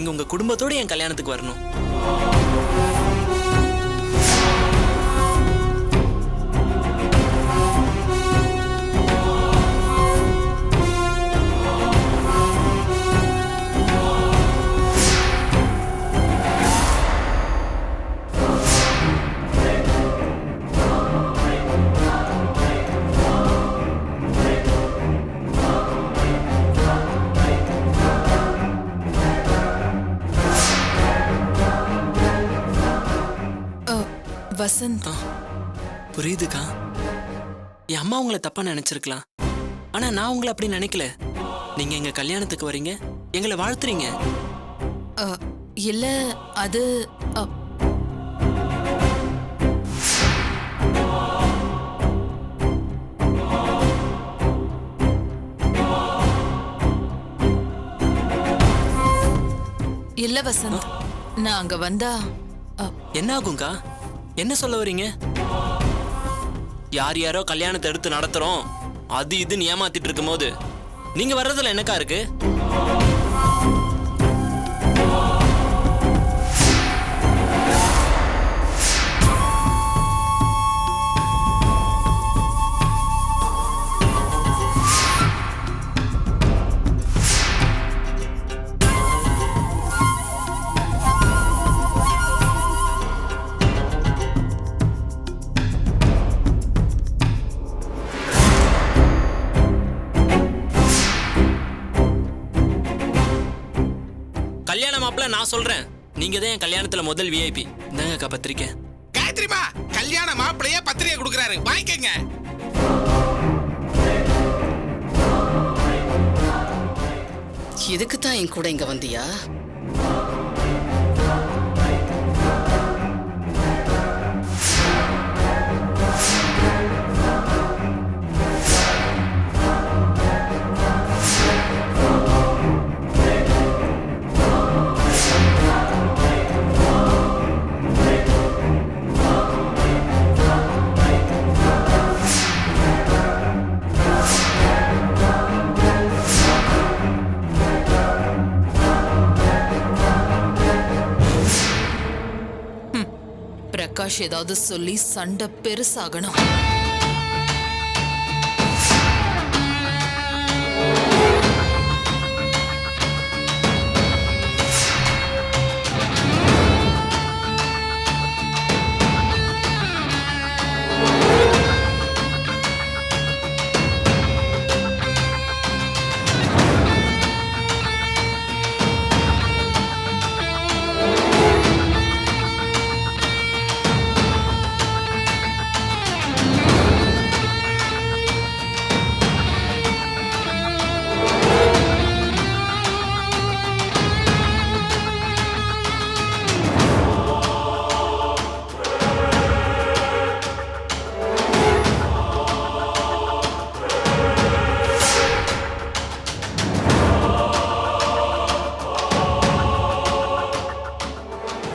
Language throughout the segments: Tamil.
நீங்க உங்க குடும்பத்தோட என் கல்யாணத்துக்கு வரணும். வசந்த், புரியுதுக்கா. என் அம்மா உங்களை தப்பா நினைச்சிருக்கலாம். ஆனா நான் உங்களை அப்படி நினைக்கல. நீங்க எங்க கல்யாணத்துக்கு வரீங்க, எங்களை வாழ்த்துறீங்க. இல்ல அது இல்ல வசந்த், நான் அங்க வந்தா என்ன ஆகும்க்கா? என்ன சொல்ல வரீங்க? யார் யாரோ கல்யாணத்தை எடுத்து நடத்துறோம் அது இதுன்னு ஏமாத்திட்டு இருக்கும் போது நீங்க வர்றதுல என்னக்கா இருக்கு? கல்யாண மாப்பிள்ள நான் சொல்றேன், நீங்க தான் என் கல்யாணத்துல முதல் விஐபி. இந்தாங்கக்கா பத்திரிக்கை. காயத்ரிமா, கல்யாண மாப்பிள்ளையே பத்திரிகை கொடுக்கறாரு, வாங்கிக்கங்க. இதுக்கு தான் என் கூட இங்க வந்தியா? பிரகாஷ் ஏதாவது சொல்லி சண்டை பெருசாகணும்.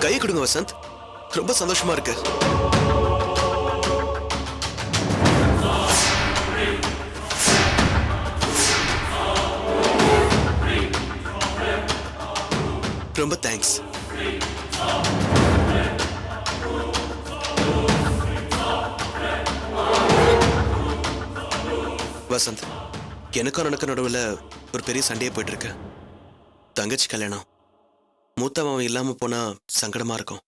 கை கொடுங்க வசந்த், ரொம்ப சந்தோஷமா இருக்கு. ரொம்ப தேங்க்ஸ். வசந்த், எனக்கும் எனக்கு நடுவில் ஒரு பெரிய சண்டையே போயிட்டு இருக்கு. தங்கச்சி கல்யாணம், மூத்த மாவன் இல்லாம போனா சங்கடமா இருக்கும்.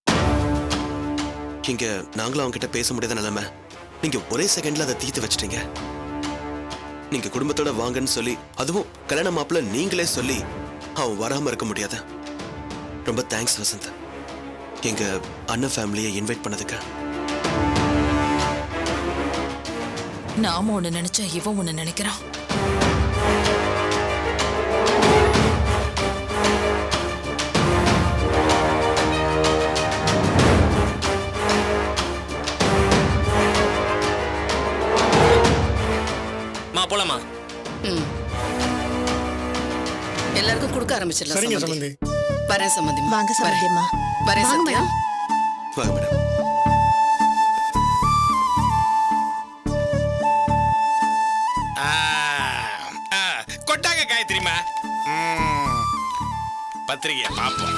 இங்க நாங்களும் அவங்க கிட்ட பேச முடியாத நிலைமை. நீங்க ஒரே செகண்ட்ல அதை தீர்த்து வச்சிட்டீங்க. நீங்க குடும்பத்தோட வாங்கன்னு சொல்லி, அதுவும் கல்யாண மாப்பிள்ள நீங்களே சொல்லி அவன் வராம இருக்க முடியாது. ரொம்ப தேங்க்ஸ் வசந்த், எங்க அண்ணன் ஃபேமிலியை இன்வைட் பண்ணதுக்கு. நாம ஒண்ணு நினைச்சா இவன் ஒண்ணு நினைக்கிறான். போலாமா? எல்லாருக்கும் கொடுக்க ஆரம்பிச்சிடலாம். சரிங்க சம்பந்தி. வரேன் சம்பந்தி. வாங்க சம்பந்தியம்மா. வரேன் சத்யா. வாங்க மேடம். கொட்டாங்க காயத்ரிமா. பத்திரிகையை பார்ப்போம்.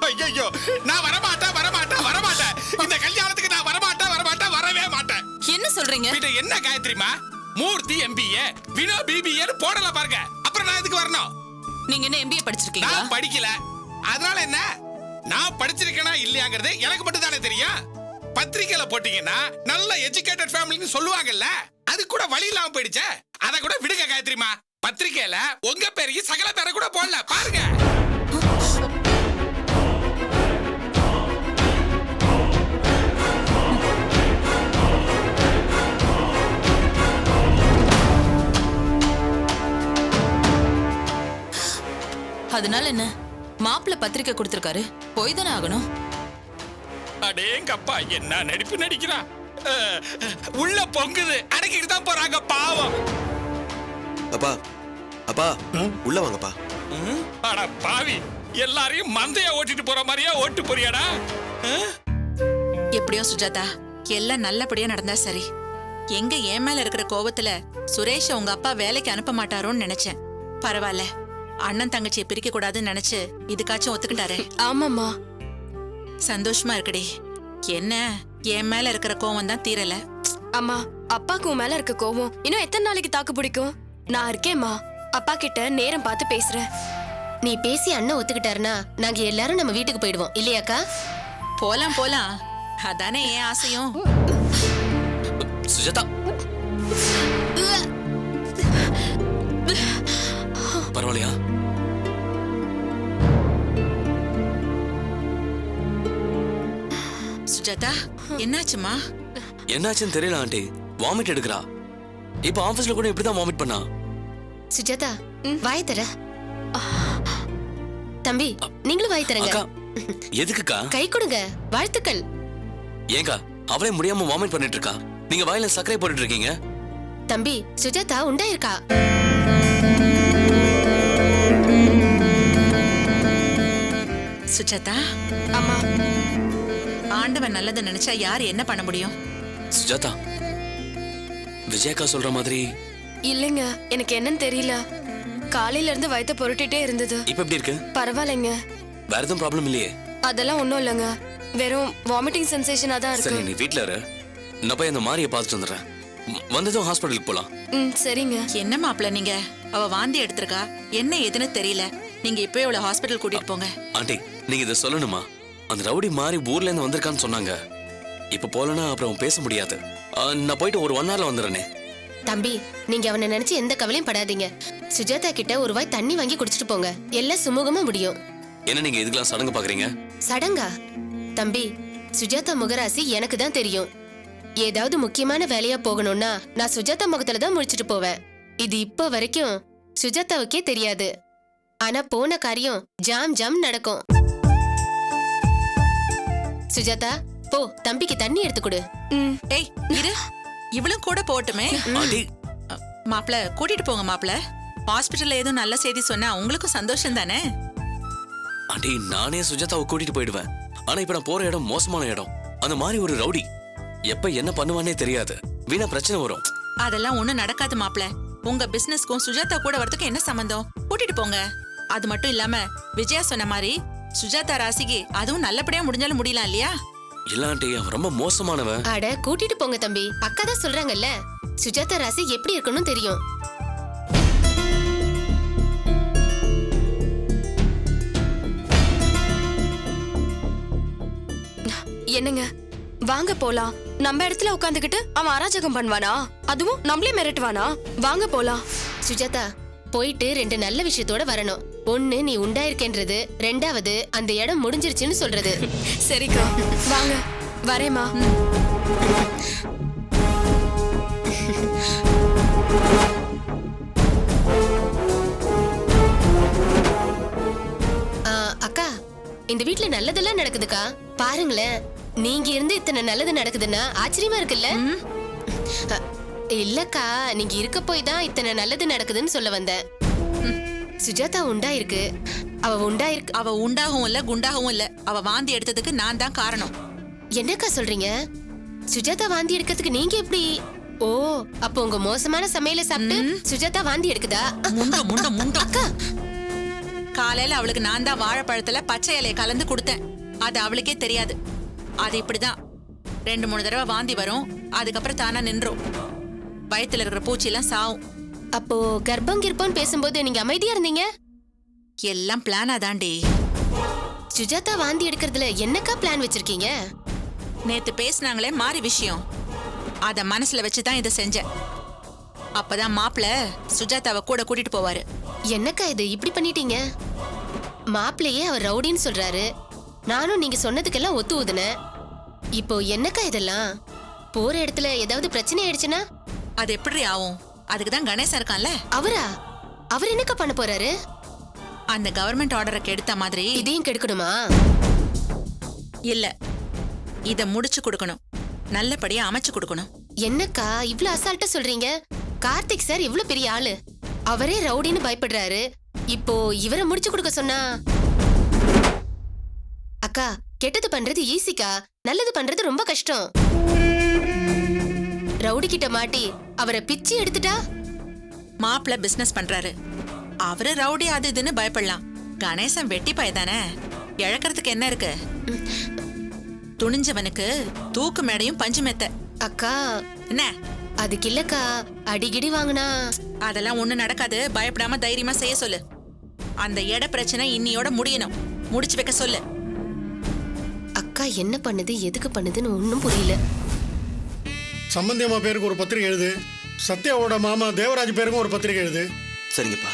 ஐயோ, நான் வரமாட்டேன் வரமாட்டேன் வரமாட்டேன். இந்த கல்யாணத்துக்கு நான் வரமாட்டேன் வரமாட்டேன் வரவே மாட்டேன். என்ன சொல்றீங்க? இது என்ன காயத்ரிமா? மூர்த்தி MBA, வினோ BBA போடல பாருங்க. அப்புறம் நான் எதுக்கு வரணும்? நீங்க என்ன MBA படிச்சிருக்கீங்களா? நான் படிக்கல. அதனால என்ன? நான் படிச்சிருக்கேனா இல்லையாங்கிறது எனக்கு மட்டும் தானே தெரியும். பத்திரிக்கையில போட்டீங்கன்னா நல்ல எஜுகேட்டட் ஃபேமிலின்னு சொல்லுவாங்கல்ல, அது கூட வழி இல்லாம போயிடுச்சே. அத கூட விடுங்க காயத்ரிமா. பத்திரிக்கையில உங்க பேரையும் சகல பேரை கூட போடல பாருங்க. அதனால என்ன? மாப்பிள்ள பத்திரிக்கை கொடுத்திருக்காரு, போய் தானே ஆகணும். அடேங்கப்பா, என்ன நடிப்பு நடிக்கிறா. உள்ள பொங்குது, அடக்கிட்டு தான் போறாங்க பாவம். அப்பா அப்பா உள்ள வாங்கப்பா. அட பாவி, எல்லாரையும் மந்தைய ஓட்டிட்டு போற மாதிரியா ஓட்டு போறியாடா? எப்படியோ சுஜாதா, எல்லாம் நல்லபடியா நடந்தா சரி. எங்க என் மேல இருக்கிற கோவத்துல சுரேஷ உங்க அப்பா வேலைக்கு அனுப்ப மாட்டாரோன்னு நினைச்சேன். பரவாயில்ல, அண்ணன் தங்கச்சியை பிரிக்க கூடாதுன்னு நினைச்சு இதுக்காச்சும் ஒத்துக்கிட்டாரே. ஆமாம்மா. சந்தோஷமா இருக்குடி. என்ன, என் மேல இருக்கிற கோவம் தான் தீரல. அம்மா, அப்பாக்கு உன் மேல இருக்க கோவம் இன்னும் எத்தனை நாளைக்கு தாக்கு பிடிக்கும்? நான் இருக்கேம்மா. அப்பா கிட்ட நேரம் பார்த்து பேசுறேன். நீ பேசி அண்ணன் ஒத்துக்கிட்டாருன்னா நாங்க எல்லாரும் நம்ம வீட்டுக்கு போயிடுவோம், இல்லையாக்கா? போலாம் போலாம், அதானே என் ஆசையும். சுஜாதா, பரவாயில்லையா? சுஜாதா, என்னாச்சுமா? என்னாச்சுன்னு தெரியல ஆண்டி. வாமிட் எடுக்கிறா. இப்ப ஆபீஸ்ல கூட இப்படிதான் வாமிட் பண்ணா. சுஜாதா, வாய் தர. தம்பி, நீங்களும் வாய் தரங்க. அக்கா, எதுக்குக்கா? கை கொடுங்க, வாழ்த்துக்கள். ஏங்கா, அவளே முடியாம வாமிட் பண்ணிட்டு இருக்கா, நீங்க வாயில சர்க்கரை போட்டுட்டு இருக்கீங்க. தம்பி, சுஜாதா உண்டாயிருக்கா. சுஜாதா, அம்மா, ஆண்டவன் நல்லதை நினைச்சா யார் என்ன பண்ண முடியும்? சுஜாதா, விஜயக்கா சொல்ற மாதிரி இல்லைங்க, எனக்கு என்னன்னு தெரியல. காலையில இருந்து வயித்த புரட்டிட்டே இருந்தது. இப்ப எப்படி இருக்கு? பரவாயில்லைங்க. வேற எதுவும் ப்ராப்ளம் இல்லையே? அதெல்லாம் ஒண்ணும் இல்லைங்க, வெறும் வாமிட்டிங் சென்சேஷனா தான் சரி, இருக்கு. நீ வீட்ல இரு. நான் போய் அந்த மாரியை பார்த்துட்டு வந்துடுறேன். வந்ததும் ஹாஸ்பிட்டலுக்கு போலாம். சரிங்க. என்ன மாப்பிள்ள நீங்க? அவ வாந்தி எடுத்திருக்கா, என்ன ஏதுன்னு தெரியல. நீங்க இப்பவே அவளை ஹாஸ்பிட்டல் கூட்டிட்டு போங்க. ஆண்டி, நீங்க இதை சொல்லணுமா? அந்த ரவுடி மாறி ஊர்ல இருந்து வந்திருக்கான்னு சொன்னாங்க. இப்ப போலனா அப்புறம் பேச முடியாது. நான் போயிட்டு ஒரு 1 ஹவர்ல வந்துடுறேனே. தம்பி, நீங்க அவனை நினைச்சு எந்த கவலையும் படாதீங்க. சுஜாதா கிட்ட ஒரு வாய் தண்ணி வாங்கி குடிச்சிட்டு போங்க, எல்லாம் சுமூகமா முடியும். என்ன நீங்க இதுக்கெல்லாம் சடங்கு பாக்குறீங்க? சடங்கா? தம்பி, சுஜாதா முகராசி எனக்கு தான் தெரியும். ஏதாவது முக்கியமான வேலையா போகணும்னா நான் சுஜாதா முகத்துல தான் முடிச்சிட்டு போவேன். இது இப்ப வரைக்கும் சுஜாதாவுக்கே தெரியாது. ஆனா போன காரியம் ஜாம் ஜாம் நடக்கும். சுஜாதா, போ, தம்பிக்கு தண்ணி எடுத்து கொடு. ஏய் இரு, இவளும் கூட போட்டுமே. ஆண்டி, மாப்பிள்ள கூட்டிட்டு போங்க. மாப்பிள்ள ஹாஸ்பிட்டல்ல ஏதோ நல்ல செய்தி சொன்னா உங்களுக்கும் சந்தோஷம் தானே? ஆண்டி, நானே சுஜாதாவை கூட்டிட்டு போயிடுவேன். ஆனா இப்ப நான் போற இடம் மோசமான இடம். அந்த மாதிரி ஒரு ரவுடி எப்ப என்ன பண்ணுவானே தெரியாது. வீணா பிரச்சனை வரும். அதெல்லாம் ஒண்ணும் நடக்காது மாப்பிள்ள. உங்க பிசினஸ்க்கும் சுஜாதா கூட வரதுக்கு என்ன சம்பந்தம்? கூட்டிட்டு போங்க. அது மட்டும் இல்லாம விஜயா சொன்ன மாதிரி சுஜாதா ராசிக்கு அதுவும் நல்லபடியா முடிஞ்சாலும் முடியலாம் இல்லையா? இல்ல ஆண்டி, அவன் ரொம்ப மோசமானவன். அட, கூட்டிட்டு போங்க தம்பி. அக்கா தான் சொல்றாங்கல்ல, சுஜாதா ராசி எப்படி இருக்கணும் தெரியும். என்னங்க, வாங்க போலாம். நம்ம இடத்துல உட்காந்துக்கிட்டு அவன் அராஜகம் பண்ணுவானா? அதுவும் நம்மளே மிரட்டுவானா? வாங்க போலாம். சுஜாதா, போயிட்டு 2 நல்ல விஷயத்தோட வரணும். ஒண்ணு நீ உண்டாயிருக்கேன்றது, 2வது அந்த இடம் முடிஞ்சிருச்சுன்னு சொல்றது. சரிக்கா, வாங்க. வரேம்மா. அக்கா, இந்த வீட்ல நல்லதெல்லாம் நடக்குதுக்கா. பாருங்களேன், நீங்க இருந்து இத்தனை நல்லது நடக்குதுன்னா ஆச்சரியமா இருக்குல்ல? இல்லக்கா, நீங்க இருக்க போய் தான் இத்தனை நல்லது நடக்குதுன்னு சொல்ல வந்தேன். சுஜாதா உண்டாயிருக்கு. அவ உண்டாகவும் இல்ல குண்டாகவும் இல்ல. அவ வாந்தி எடுத்ததுக்கு நான் தான் காரணம். என்னக்கா சொல்றீங்க? சுஜாதா வாந்தி எடுக்கிறதுக்கு நீங்க எப்படி? ஓ அப்போ உங்க மோசமான சமையல சாப்பிட்டு சுஜாதா வாந்தி எடுக்குதா? முண்டம் முண்டம் முண்டம் அக்கா காலையில அவளுக்கு நான் தான் வாழைப்பழத்துல பச்சை இலையை கலந்து கொடுத்தேன். அது அவளுக்கே தெரியாது. அது இப்படிதான் 2-3 தடவை வாந்தி வரும், அதுக்கப்புறம் தானா நின்றும். வயித்துல இருக்கிற பூச்சி எல்லாம் சாவும். அப்போ கர்ப்பம் கிர்ப்பம் பேசும்போது நீங்க அமைதியா இருந்தீங்க. எல்லாம் பிளானா தாண்டி. சுஜாதா வாந்தி எடுக்கிறதுல என்னக்கா பிளான் வச்சிருக்கீங்க? நேத்து பேசினாங்களே மாறி விஷயம், அத மனசுல வச்சுதான் இதை செஞ்சேன். அப்பதான் மாப்பிள்ள சுஜாதாவை கூட கூட்டிட்டு போவாரு. என்னக்கா இது இப்படி பண்ணிட்டீங்க? மாப்பிள்ளையே அவர் ரவுடின்னு சொல்றாரு. நானும் நீங்க சொன்னதுக்கெல்லாம் ஒத்து ஊதுனேன். இப்போ என்னக்கா இதெல்லாம்? போற இடத்துல ஏதாவது பிரச்சனை ஆயிடுச்சுன்னா அது எப்படி ஆகும்? அதுக்குதான் கணேசன் இருக்கான்ல. அவரா? அவர் என்னக்கா பண்ண போறாரு? அந்த கவர்மெண்ட் ஆர்டரை கெடுத்த மாதிரி இதையும் கெடுக்கணுமா? இல்ல, இத முடிச்சு கொடுக்கணும், நல்லபடியா அமைச்சு கொடுக்கணும். என்னக்கா இவ்ளோ அசால்ட்டா சொல்றீங்க? கார்த்திக் சார் இவ்ளோ பெரிய ஆளு, அவரே ரவுடின்னு பயப்படுறாரு. இப்போ இவரை முடிச்சு கொடுக்க சொன்னா? அக்கா கெட்டது பண்றது ஈஸிக்கா, நல்லது பண்றது ரொம்ப கஷ்டம். ரவுடி கிட்ட மாட்டி அவரை பிச்சு எடுத்துட்டா? மாப்பிள்ள பிசினஸ் பண்றாரு, அவரு ரவுடி அது இதுன்னு பயப்படலாம். கணேசன் வெட்டி பயதானே, இழக்கிறதுக்கு என்ன இருக்கு? துணிஞ்சவனுக்கு தூக்கு மேடையும் பஞ்சு மெத்த. அக்கா என்ன? அதுக்கு இல்லக்கா, அடிக்கடி வாங்கினா அதெல்லாம் ஒண்ணு நடக்காது. பயப்படாம தைரியமா செய்ய சொல்லு. அந்த இட பிரச்சனை இன்னியோட முடியணும், முடிச்சு வைக்க சொல்லு. அக்கா என்ன பண்ணுது எதுக்கு பண்ணுதுன்னு ஒன்னும் புரியல. சம்பந்தி அம்மா பேருக்கு ஒரு பத்திரிகை எழுது, சத்யாவோட மாமா தேவராஜ் பேருக்கும் ஒரு பத்திரிகை எழுது. சரிங்கப்பா.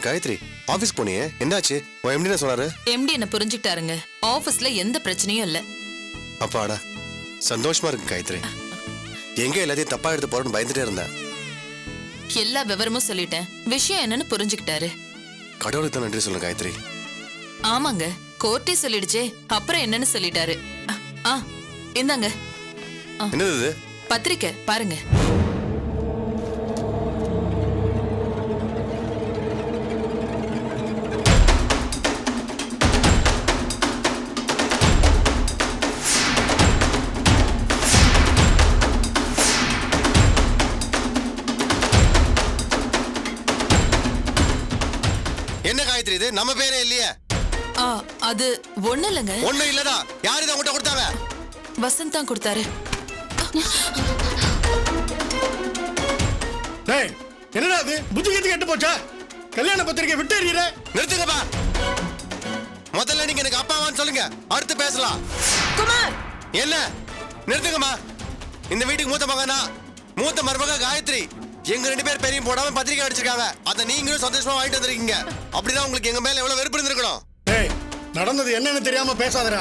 காயத்ரி, ஆபீஸ் போனியே, என்னாச்சு? உன் எம்டி என்ன சொன்னாரு? எம்டி என்ன புரிஞ்சுக்கிட்டாருங்க. ஆபீஸ்ல எந்த பிரச்சனையும் இல்ல. அப்பாடா, சந்தோஷமா இருக்கு காயத்ரி. எங்க எல்லாத்தையும் தப்பா எடுத்து போறேன்னு பயந்துட்டே இருந்தேன். எல்லா விவரமும் சொல்லிட்டேன். விஷயம் என்னன்னு புரிஞ்சுக்கிட்டாரு. கடவுளுக்கு தான் நன்றி சொல்லுங்க காயத்ரி. ஆமாங்க, கோர்ட்டே சொல்லிடுச்சே, அப்புறம் என்னன்னு சொல்லிட்டாரு. இந்தாங்க என்னது இது? பத்திரிக்கை பாருங்க. என்ன காயத்ரி இது? நம்ம பேரே இல்லையே. அது ஒண்ணு இல்லைங்க. ஒண்ணு இல்லதா? யாரு இதை உங்கள்கிட்ட கொடுத்தாங்க? வசந்த் தான் கொடுத்தாரு. டேய், என்னடா அது? புத்தி கத்தி கெட்டு போச்சா? கல்யாண பத்திரிகை விட்டு எறியற? நிறுத்துங்கப்பா. முதல்ல நீங்க எனக்கு அப்பாவான்னு சொல்லுங்க, அடுத்து பேசலாம். குமார், என்ன? நிறுத்துங்கம்மா. இந்த வீட்டுக்கு மூத்த மகனா, மூத்த மருமக காயத்ரி. எங்க 2 பேர் பெரிய போடாம பத்திரிக்கை அடிச்சிருக்காங்க. அதை நீங்களும் சந்தோஷமா வாங்கிட்டு வந்திருக்கீங்க. அப்படிதான் உங்களுக்கு எங்க மேல எவ்வளவு வெறுப்பு இருந்திருக்கணும். டேய், நடந்தது என்னன்னு தெரியாம பேசாதடா.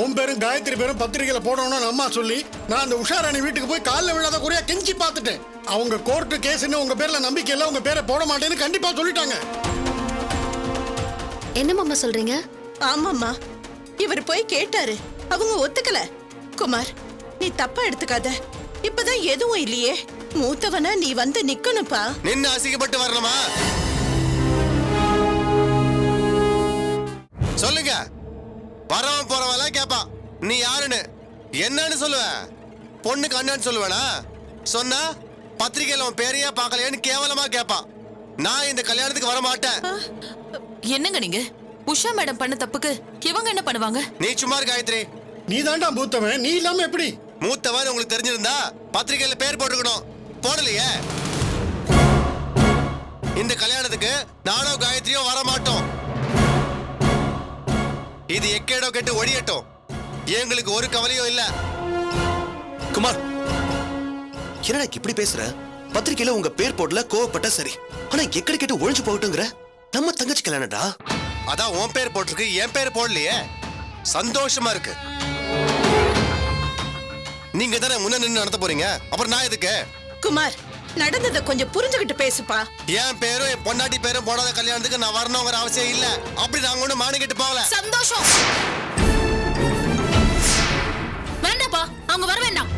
உன் பேரும் காயத்ரி பேரும் பத்திரிகையில போடணும்னு அம்மா சொல்லி நான் அந்த உஷாராணி வீட்டுக்கு போய் காலில் விழாத குறையா கெஞ்சி பார்த்துட்டேன். அவங்க கோர்ட்டு கேஸ்ன்னு உங்க பேர்ல நம்பிக்கை இல்ல, உங்க பேரை போட மாட்டேன்னு கண்டிப்பா சொல்லிட்டாங்க. என்ன மாமா சொல்றீங்க? ஆமாம்மா, இவர் போய் கேட்டாரு, அவங்க ஒத்துக்கல. குமார், நீ தப்பா எடுத்துக்காத. இப்பதான் எதுவும் இல்லையே, மூத்தவனா நீ வந்து நிக்கணும்ப்பா. நின்னு அசிங்கப்பட்டு வரணுமா? சொல்லுங்க. வரவன் போறவெல்லாம் கேப்பான், நீ யாருன்னு என்னன்னு சொல்லுவேன்? பொண்ணுக்கு அண்ணன்னு சொல்லுவேனா? சொன்னா பத்திரிகையில உன் பேரையே பார்க்கலையான்னு கேவலமா கேப்பான். நான் இந்த கல்யாணத்துக்கு வர மாட்டேன். என்னங்க நீங்க? உஷா மேடம் பண்ண தப்புக்கு இவங்க என்ன பண்ணுவாங்க? நீ சும்மா இரு காயத்ரி. நீ தாண்டா மூத்தவன், நீ இல்லாம எப்படி? மூத்தவன் உங்களுக்கு தெரிஞ்சிருந்தா பத்திரிகையில பேர் போட்டுக்கணும், போடலையே. இந்த கல்யாணத்துக்கு நானோ காயத்ரியோ வர மாட்டோம். இது எக்கேடோ கெட்டு ஒடியட்டும், எங்களுக்கு ஒரு கவலையும் இல்ல. குமார், என்னடா இப்படி பேசுற? பத்திரிக்கையில உங்க பேர் போடல, கோவப்பட்ட சரி. ஆனா எக்கடி கேட்டு ஒழிஞ்சு போகட்டுங்கிற? நம்ம தங்கச்சி கல்யாணம்டா. அதான் உன் பேர் போட்டிருக்கு, என் பேர் போடலையே. சந்தோஷமா இருக்கு. நீங்க தானே முன்ன நின்று நடத்த போறீங்க, அப்புறம் நான் எதுக்கு? குமார், நடந்ததை கொஞ்சம் புரிஞ்சுகிட்டு பேசுப்பா. என் பேரும் என் பொண்டாட்டி பேரும் போடாத கல்யாணத்துக்கு நான் வரணுங்கிற அவசியம் இல்ல. அப்படி நாங்க ஒண்ணு மானிக்கிட்டு போகல. சந்தோஷம். வேண்டாப்பா, அவங்க வர வேண்டாம்.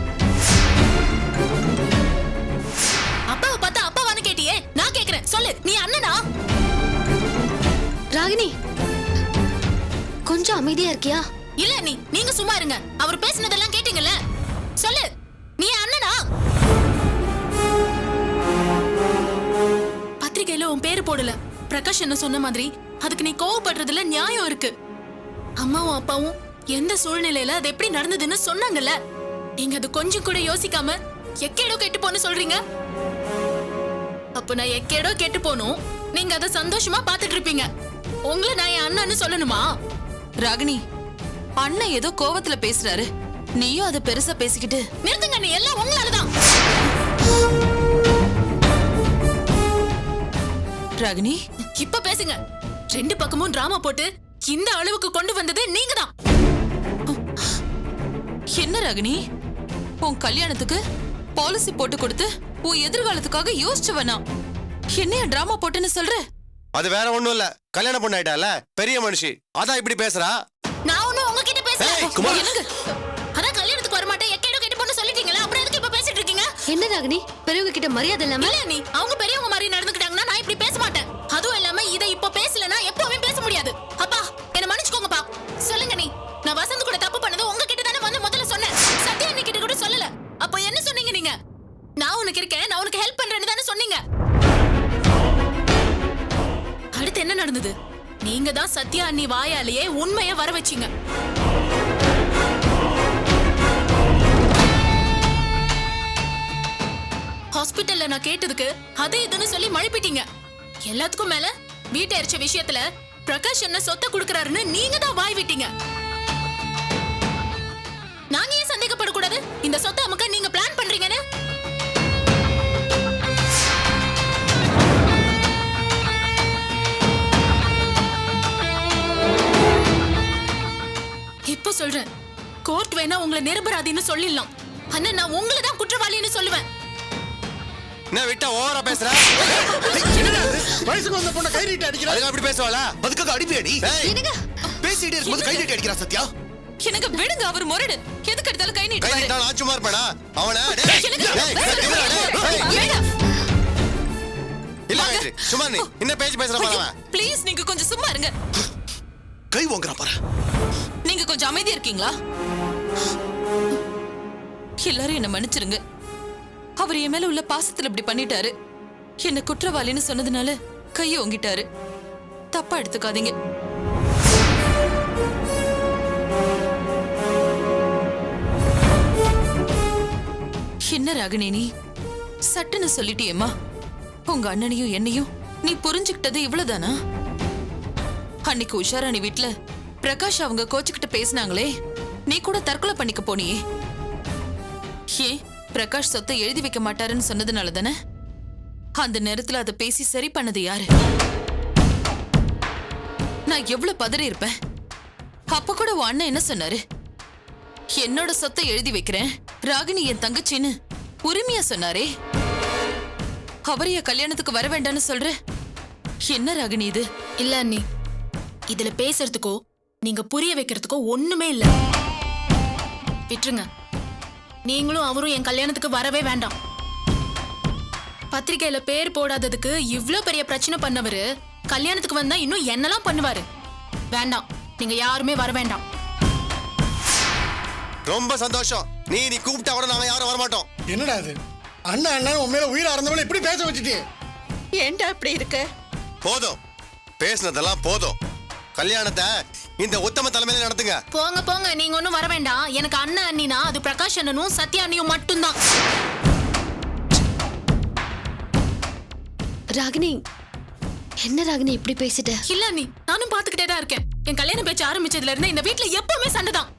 அப்பாவை பார்த்தா அப்பாவான்னு கேட்டியே, நான் கேக்குறேன், சொல்லு, நீ அண்ணனா? ராகினி, கொஞ்சம் அமைதியா இருக்கியா? இல்ல நீங்க சும்மா இருங்க. அவர் பேசினதெல்லாம் கேட்டீங்கல்ல? சொல்லு, நீ அண்ணனா? பத்திரிக்கையில உன் பேரு போடல. பிரகாஷ் என்ன சொன்ன மாதிரி அதுக்கு நீ கோவப்படுறதுல நியாயம் இருக்கு. அம்மாவும் அப்பாவும் எந்த சூழ்நிலையில அது எப்படி நடந்ததுன்னு சொன்னாங்கல்ல. நீங்க அது கொஞ்சம் கூட யோசிக்காம எக்கேடோ கெட்டு போன்னு சொல்றீங்க. அப்ப நான் எக்கேடோ கெட்டு போனும், நீங்க அதை சந்தோஷமா பாத்துட்டு இருப்பீங்க. உங்களை நான் என் அண்ணன்னு சொல்லணுமா? ராகினி, அண்ணன் ஏதோ கோவத்துல பேசுறாரு, நீயும் அதை பெருசா பேசிக்கிட்டு. நிறுத்துங்க, நீ எல்லாம் உங்களாலதான். ராகினி, இப்ப பேசுங்க. ரெண்டு பக்கமும் டிராமா போட்டு இந்த அளவுக்கு கொண்டு வந்தது நீங்க தான். என்ன ராகினி, உன் கல்யாணத்துக்கு பாலிசி போட்டு கொடுத்து உன் எதிர்காலத்துக்காக யோசிச்சவனா என்னைய டிராமா போட்டுன்னு சொல்ற? அது வேற ஒண்ணும் இல்ல, கல்யாண பொண்ணு ஆயிட்டால, பெரிய மனுஷி, அதான் இப்படி பேசுறா. நான் ஒண்ணும் உங்ககிட்ட பேசுறேன். குமார். என்னங்க? அதான் கல்யாணத்துக்கு வர மாட்டேன், எக்கேடோ கெட்டு போன்னு சொல்லிட்டீங்களா? அப்புறம் எதுக்கு இப்ப பேசிட்டு இருக்கீங்க? என்ன ராகினி, பெரியவங்க கிட்ட மரியாதை இல்லாம? இல்ல நீ அவங்க பெரியவங்க மாதிரி நடந்துக்கிட்டாங்கன்னா நான் இப்படி பேச மாட்டேன். அதுவும் இல்லாம இதை இப்ப பேசலனா எப்பவுமே பேச முடியாது. அப்பா என்ன மன்னிச்சுக்கோங்கப்பா. சொல்லுங்க, நான் வசந்த் கூட தப்பு பண்ணது உங்ககிட்ட தானே வந்து முதல்ல சொன்னேன். சத்யா அண்ணி கிட்ட கூட சொல்லல. அப்ப என்ன சொன்னீங்க நீங்க? நான் உனக்கு இருக்கேன், நான் உனக்கு ஹெல்ப் பண்றேன்னு தானே சொன்னீங்க. அடுத்து என்ன நடந்தது? நீங்க தான் சத்யா அண்ணி வாயாலேயே உண்மையை வர வச்சீங்க. ஹாஸ்பிட்டல்ல நான் கேட்டதுக்கு அது இதுன்னு சொல்லி மழுப்பிட்டீங்க. எல்லாத்துக்கும் மேல வீட்டை எரிச்ச விஷயத்துல பிரகாஷ் என்ன சொத்தை கொடுக்கறாருன்னு நீங்க தான் வாய் விட்டீங்க. நாங்க ஏன் சந்தேகப்படக்கூடாது? இந்த சொத்தை அமுக்க நீங்க பிளான் பண்றீங்கன்னு. இப்ப சொல்றேன், கோர்ட் வேணா உங்களை நிரபராதின்னு சொல்லிடலாம். ஆனா நான் உங்களை தான் குற்றவாளின்னு சொல்லுவேன். என்ன விட்டா ஓவரா பேசுற? வயசுக்கு வந்த பொண்ணை கை நீட்டி அடிக்கிறா. அதுக்கு அப்படி பேசுவாளா? அதுக்காக அடிப்பி அடி. பேசிட்டே இருக்கும்போது கை நீட்டி அடிக்கிறா சத்யா. எனக்கு விடுங்க, அவர் முரடு. எதுக்கு எடுத்தாலும் கை கை நீட்டுவாரு. நீட்டாலும் நான் சும்மா இருப்பேனா? அவனை இல்ல காயத்ரி, சும்மா நீ என்ன பேச்சு பேசுற பாரு. ப்ளீஸ் நீங்க கொஞ்சம் சும்மா இருங்க. கை ஓங்குறா பாரு. நீங்க கொஞ்சம் அமைதியா இருக்கீங்களா? எல்லாரும் என்ன மன்னிச்சிருங்க. அவர் என் மேல உள்ள பாசத்துல இப்படி பண்ணிட்டாரு. என்ன குற்றவாளின்னு சொன்னதுனால கையை ஓங்கிட்டாரு. தப்பா எடுத்துக்காதீங்க. என்ன ராகினி, நீ சட்டுன்னு சொல்லிட்டியேம்மா. உங்க அண்ணனையும் என்னையும் நீ புரிஞ்சுக்கிட்டது இவ்வளவுதானா? அன்னைக்கு உஷாராணி வீட்டுல பிரகாஷ் அவங்க கோச்சுக்கிட்ட பேசினாங்களே, நீ கூட தற்கொலை பண்ணிக்க போனியே. ஏன் பிரகாஷ் சொத்தை எழுதி வைக்க மாட்டாருன்னு சொன்னதுனால தானே? அந்த நேரத்துல அதை பேசி சரி பண்ணது யாரு? நான் எவ்வளவு பதறி இருப்பேன். அப்ப கூட உன் அண்ணன் என்ன சொன்னாரு? என்னோட சொத்தை எழுதி வைக்கிறேன், ராகினி என் தங்கச்சின்னு உரிமையா சொன்னாரே. அவரைய கல்யாணத்துக்கு வர வேண்டான்னு சொல்ற? என்ன ராகினி இது? இல்ல அண்ணி, இதுல பேசுறதுக்கோ நீங்க புரிய வைக்கிறதுக்கோ ஒண்ணுமே இல்ல. விட்டுருங்க. நீங்களும் அவரும் என் கல்யாணத்துக்கு வரவே வேண்டாம். பத்திரிக்கையில பேர் போடாததுக்கு இவ்ளோ பெரிய பிரச்சனை பண்ணவரு கல்யாணத்துக்கு வந்தா இன்னும் என்னெல்லாம் பண்ணுவாரு. வேண்டாம், நீங்க யாருமே வர வேண்டாம். ரொம்ப சந்தோஷம். நீ கூப்பிட்டா கூட நாங்க யாரும் வர மாட்டோம். என்னடா இது? அண்ணா அண்ணா உன் மேல உயிர் அறந்தவளை இப்படி பேச வச்சுட்டே. ஏன்டா அப்படி இருக்க? போதும், பேசுனதெல்லாம் போதும். கல்யாணத்தை இந்த உத்தம தலைமையில நடத்துங்க. போங்க போங்க, நீங்க ஒண்ணும் வர வேண்டாம். எனக்கு அண்ணன் அண்ணினா அது பிரகாஷ் அண்ணனும் சத்யா அண்ணியும் மட்டும்தான். ராகினி, என்ன ராகினி இப்படி பேசிட்ட? இல்ல அண்ணி, நானும் பாத்துக்கிட்டே தான் இருக்கேன். என் கல்யாணம் பேச்சு ஆரம்பிச்சதுல இருந்து இந்த வீட்டுல எப்பவுமே சண்டை தான்.